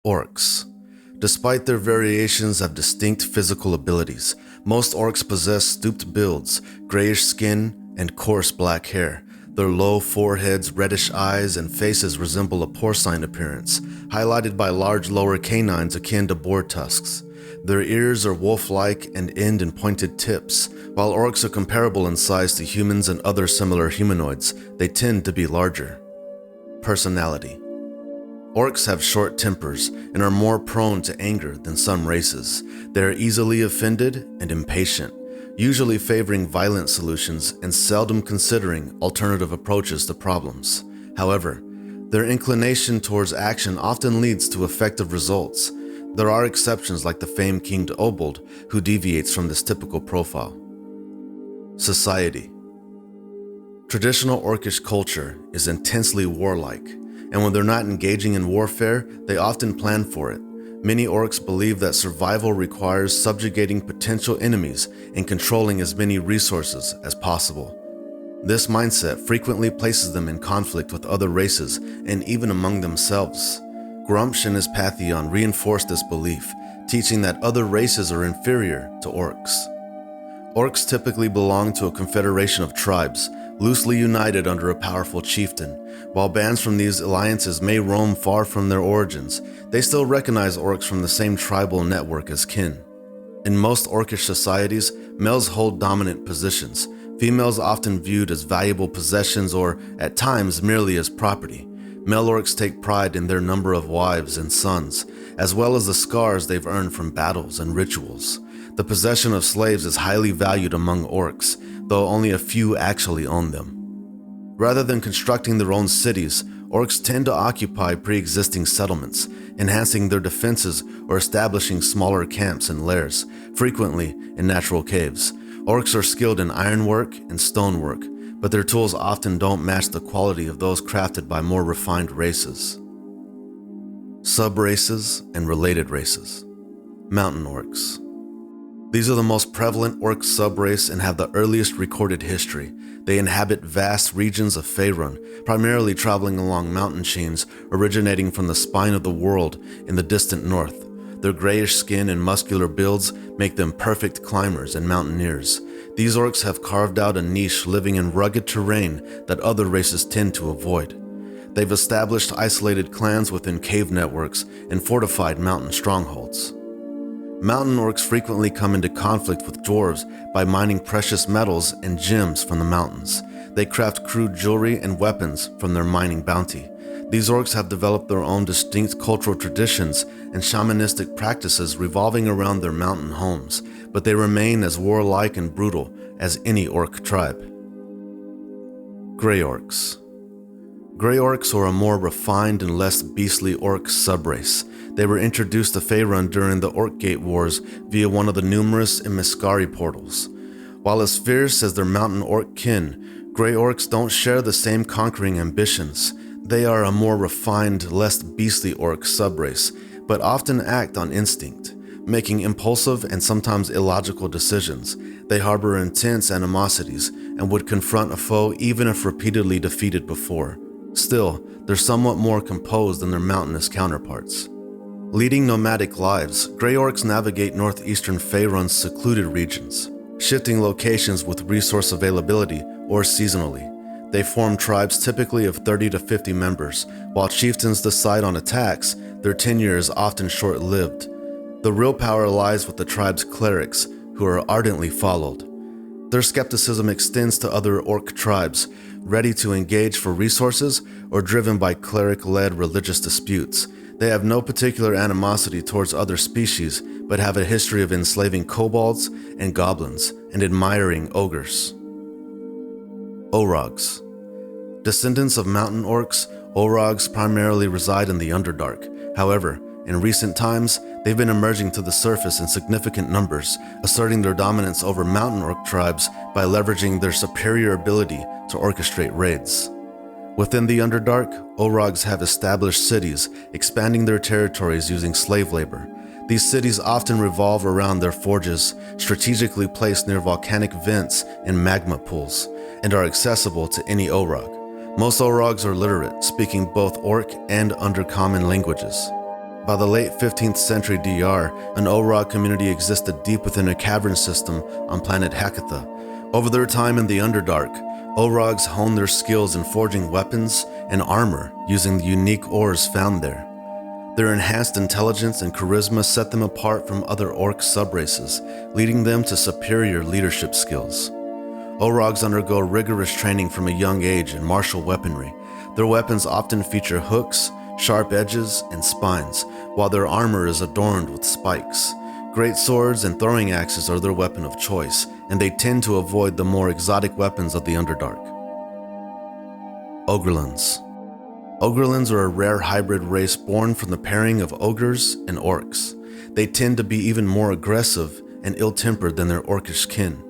Orcs. Despite their variations of distinct physical abilities, most orcs possess stooped builds, grayish skin, and coarse black hair. Their low foreheads, reddish eyes, and faces resemble a porcine appearance, highlighted by large lower canines akin to boar tusks. Their ears are wolf-like and end in pointed tips. While orcs are comparable in size to humans and other similar humanoids, they tend to be larger. Personality. Orcs have short tempers and are more prone to anger than some races. They are easily offended and impatient, usually favoring violent solutions and seldom considering alternative approaches to problems. However, their inclination towards action often leads to effective results. There are exceptions like the famed King Obold, who deviates from this typical profile. Society. Traditional Orcish culture is intensely warlike, and when they're not engaging in warfare, they often plan for it. Many orcs believe that survival requires subjugating potential enemies and controlling as many resources as possible. This mindset frequently places them in conflict with other races and even among themselves. Gruumsh and his pantheon reinforce this belief, teaching that other races are inferior to orcs. Orcs typically belong to a confederation of tribes, loosely united under a powerful chieftain. While bands from these alliances may roam far from their origins, they still recognize orcs from the same tribal network as kin. In most orcish societies, males hold dominant positions, females often viewed as valuable possessions or, at times, merely as property. Male orcs take pride in their number of wives and sons, as well as the scars they've earned from battles and rituals. The possession of slaves is highly valued among orcs, though only a few actually own them. Rather than constructing their own cities, orcs tend to occupy pre-existing settlements, enhancing their defenses or establishing smaller camps and lairs, frequently in natural caves. Orcs are skilled in ironwork and stonework, but their tools often don't match the quality of those crafted by more refined races. Subraces and related races. Mountain Orcs. These are the most prevalent orc subrace and have the earliest recorded history. They inhabit vast regions of Faerûn, primarily traveling along mountain chains originating from the spine of the world in the distant north. Their grayish skin and muscular builds make them perfect climbers and mountaineers. These orcs have carved out a niche living in rugged terrain that other races tend to avoid. They've established isolated clans within cave networks and fortified mountain strongholds. Mountain orcs frequently come into conflict with dwarves by mining precious metals and gems from the mountains. They craft crude jewelry and weapons from their mining bounty. These orcs have developed their own distinct cultural traditions and shamanistic practices revolving around their mountain homes, but they remain as warlike and brutal as any orc tribe. Grey Orcs. Grey Orcs are a more refined and less beastly orc subrace. They were introduced to Faerûn during the Orcgate Wars via one of the numerous Imiskari portals. While as fierce as their mountain orc kin, Grey Orcs don't share the same conquering ambitions. They are a more refined, less beastly orc subrace, but often act on instinct, making impulsive and sometimes illogical decisions. They harbor intense animosities and would confront a foe even if repeatedly defeated before. Still, they're somewhat more composed than their mountainous counterparts. Leading nomadic lives, Grey Orcs navigate northeastern Faerûn's secluded regions, shifting locations with resource availability or seasonally. They form tribes typically of 30 to 50 members. While chieftains decide on attacks, their tenure is often short-lived. The real power lies with the tribe's clerics, who are ardently followed. Their skepticism extends to other orc tribes, ready to engage for resources or driven by cleric-led religious disputes. They have no particular animosity towards other species, but have a history of enslaving kobolds and goblins and admiring ogres. Orogs. Descendants of mountain orcs, Orogs primarily reside in the Underdark. However, in recent times, they've been emerging to the surface in significant numbers, asserting their dominance over mountain orc tribes by leveraging their superior ability to orchestrate raids. Within the Underdark, Orogs have established cities, expanding their territories using slave labor. These cities often revolve around their forges, strategically placed near volcanic vents and magma pools, and are accessible to any Orog. Most Orogs are literate, speaking both Orc and Undercommon languages. By the late 15th century DR, an Orog community existed deep within a cavern system on planet Hakatha. Over their time in the Underdark, Orogs honed their skills in forging weapons and armor using the unique ores found there. Their enhanced intelligence and charisma set them apart from other orc subraces, leading them to superior leadership skills. Orogs undergo rigorous training from a young age in martial weaponry. Their weapons often feature hooks, sharp edges, and spines, while their armor is adorned with spikes. Great swords and throwing axes are their weapon of choice, and they tend to avoid the more exotic weapons of the Underdark. Ogrelands. Ogrelands are a rare hybrid race born from the pairing of ogres and orcs. They tend to be even more aggressive and ill-tempered than their orcish kin.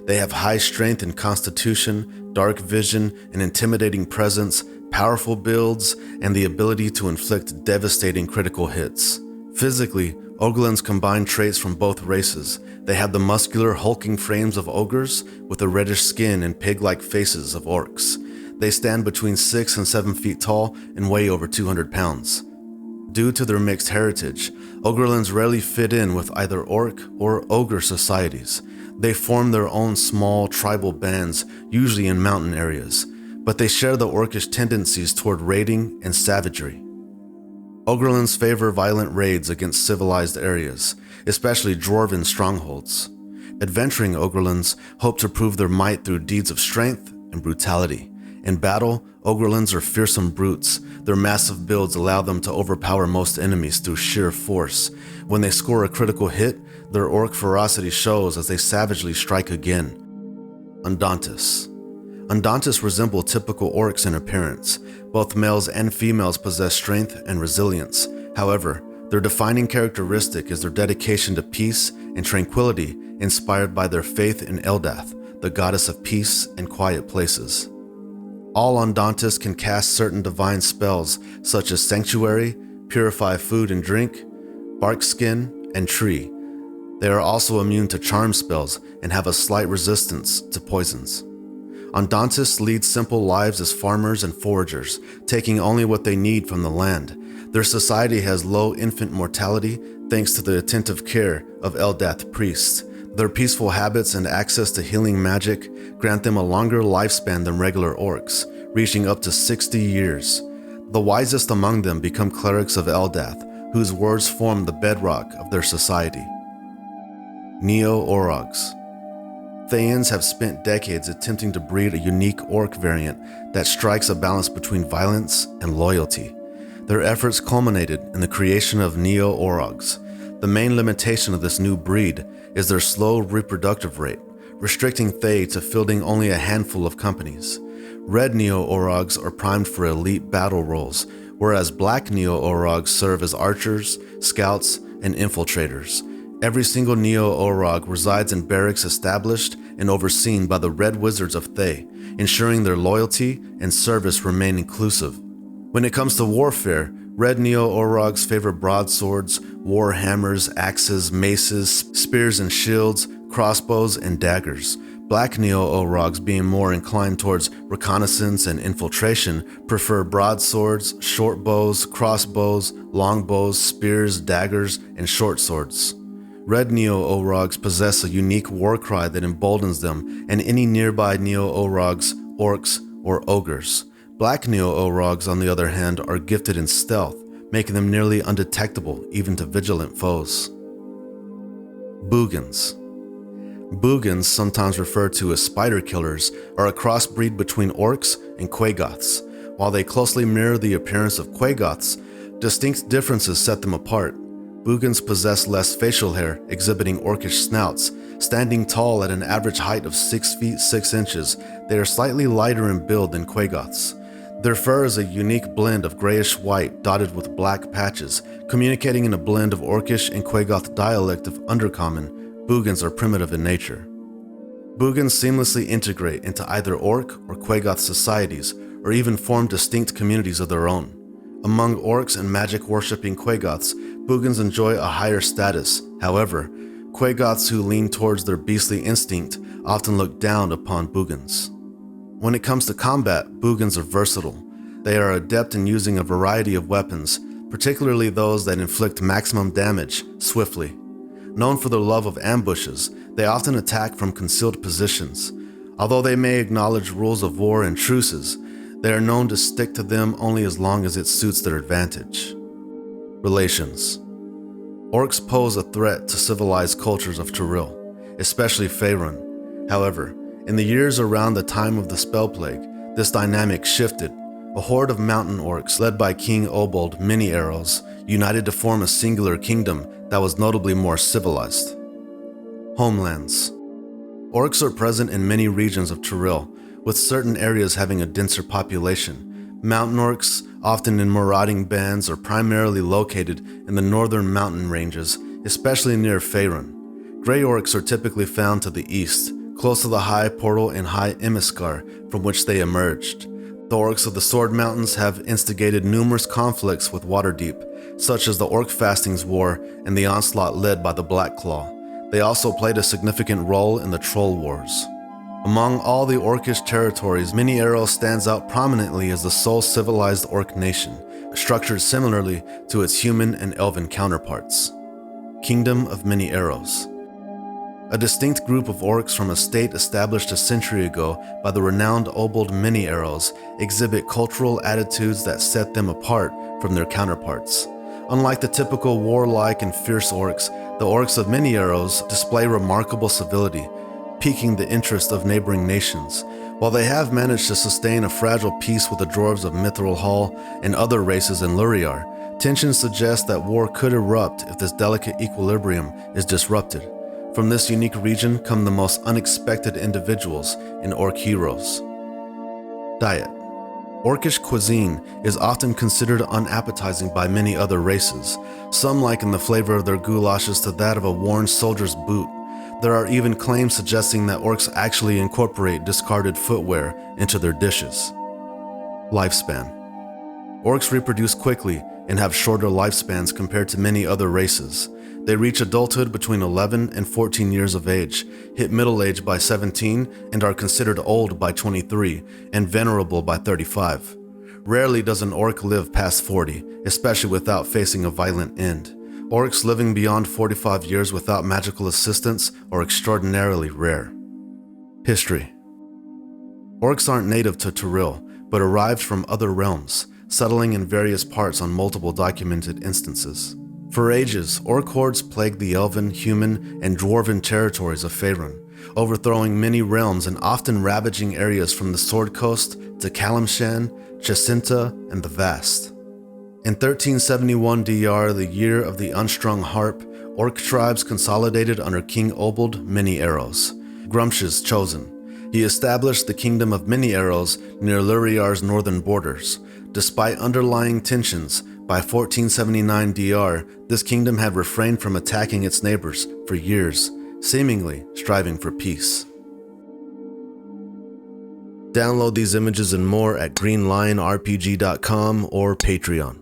They have high strength and constitution, dark vision, an intimidating presence, powerful builds, and the ability to inflict devastating critical hits. Physically, Ogrelands combine traits from both races. They have the muscular, hulking frames of ogres with the reddish skin and pig-like faces of orcs. They stand between 6 and 7 feet tall and weigh over 200 pounds. Due to their mixed heritage, Ogrelands rarely fit in with either orc or ogre societies. They form their own small tribal bands, usually in mountain areas, but they share the orcish tendencies toward raiding and savagery. Ogrelands favor violent raids against civilized areas, especially dwarven strongholds. Adventuring Ogrelands hope to prove their might through deeds of strength and brutality. In battle, Ogrelands are fearsome brutes. Their massive builds allow them to overpower most enemies through sheer force. When they score a critical hit, their orc ferocity shows as they savagely strike again. Ondontis. Ondontis resemble typical orcs in appearance. Both males and females possess strength and resilience. However, their defining characteristic is their dedication to peace and tranquility, inspired by their faith in Eldath, the goddess of peace and quiet places. All Ondontis can cast certain divine spells such as Sanctuary, Purify Food and Drink, Bark Skin, and Tree. They are also immune to charm spells and have a slight resistance to poisons. Ondontis lead simple lives as farmers and foragers, taking only what they need from the land. Their society has low infant mortality thanks to the attentive care of Eldath priests. Their peaceful habits and access to healing magic grant them a longer lifespan than regular orcs, reaching up to 60 years. The wisest among them become clerics of Eldath, whose words form the bedrock of their society. Neo-orogs. Thaans have spent decades attempting to breed a unique orc variant that strikes a balance between violence and loyalty. Their efforts culminated in the creation of Neo-orogs. The main limitation of this new breed is their slow reproductive rate, restricting Thae to fielding only a handful of companies. Red Neo-orogs are primed for elite battle roles, whereas black Neo-orogs serve as archers, scouts, and infiltrators. Every single Neo-orog resides in barracks established and overseen by the Red Wizards of Thae, ensuring their loyalty and service remain inclusive. When it comes to warfare, Red Neo-orogs favor broadswords, war hammers, axes, maces, spears and shields, crossbows, and daggers. Black Neo-orogs, being more inclined towards reconnaissance and infiltration, prefer broadswords, short bows, crossbows, longbows, spears, daggers, and short swords. Red Neo-orogs possess a unique war cry that emboldens them and any nearby Neo-orogs, orcs, or ogres. Black Neo-orogs, on the other hand, are gifted in stealth, making them nearly undetectable even to vigilant foes. Bugans. Bugans, sometimes referred to as spider killers, are a crossbreed between orcs and Quagoths. While they closely mirror the appearance of Quagoths, distinct differences set them apart. Bugans possess less facial hair, exhibiting orcish snouts. Standing tall at an average height of 6 feet 6 inches, they are slightly lighter in build than Quagoths. Their fur is a unique blend of grayish-white dotted with black patches, communicating in a blend of Orcish and Quagoth dialect of Undercommon. Bugans are primitive in nature. Bugans seamlessly integrate into either Orc or Quagoth societies, or even form distinct communities of their own. Among orcs and magic-worshipping Quagoths, Bugans enjoy a higher status. However, Quagoths who lean towards their beastly instinct often look down upon Bugans. When it comes to combat, Bugans are versatile. They are adept in using a variety of weapons, particularly those that inflict maximum damage swiftly. Known for their love of ambushes, they often attack from concealed positions. Although they may acknowledge rules of war and truces, they are known to stick to them only as long as it suits their advantage. Relations. Orcs pose a threat to civilized cultures of Tyrell, especially Faerûn. However, in the years around the time of the Spell Plague, this dynamic shifted. A horde of Mountain Orcs led by King Obold Many-Arrows united to form a singular kingdom that was notably more civilized. Homelands. Orcs are present in many regions of Tyrell, with certain areas having a denser population. Mountain Orcs, often in marauding bands, are primarily located in the northern mountain ranges, especially near Faerûn. Grey Orcs are typically found to the east, close to the High Portal and High Imiskar from which they emerged. The Orcs of the Sword Mountains have instigated numerous conflicts with Waterdeep, such as the Orc Fastings War and the onslaught led by the Black Claw. They also played a significant role in the Troll Wars. Among all the Orcish territories, Many-Arrows stands out prominently as the sole civilized Orc nation, structured similarly to its human and elven counterparts. Kingdom of Many-Arrows. A distinct group of orcs from a state established a century ago by the renowned Obold Many-Arrows exhibit cultural attitudes that set them apart from their counterparts. Unlike the typical warlike and fierce orcs, the orcs of Many-Arrows display remarkable civility, piquing the interest of neighboring nations. While they have managed to sustain a fragile peace with the dwarves of Mithril Hall and other races in Luriar, tensions suggest that war could erupt if this delicate equilibrium is disrupted. From this unique region come the most unexpected individuals in Orc heroes. Diet. Orcish cuisine is often considered unappetizing by many other races. Some liken the flavor of their goulashes to that of a worn soldier's boot. There are even claims suggesting that orcs actually incorporate discarded footwear into their dishes. Lifespan. Orcs reproduce quickly and have shorter lifespans compared to many other races. They reach adulthood between 11 and 14 years of age, hit middle age by 17, and are considered old by 23, and venerable by 35. Rarely does an orc live past 40, especially without facing a violent end. Orcs living beyond 45 years without magical assistance are extraordinarily rare. History. Orcs aren't native to Tyrell, but arrived from other realms, settling in various parts on multiple documented instances. For ages, orc hordes plagued the elven, human, and dwarven territories of Faerûn, overthrowing many realms and often ravaging areas from the Sword Coast to Calimshan, Jacinta, and the Vast. In 1371 DR, the year of the unstrung harp, orc tribes consolidated under King Obold Many-Arrows, Gruumsh's chosen. He established the Kingdom of Many-Arrows near Luriar's northern borders. Despite underlying tensions, by 1479 DR, this kingdom had refrained from attacking its neighbors for years, seemingly striving for peace. Download these images and more at greenlionrpg.com or Patreon.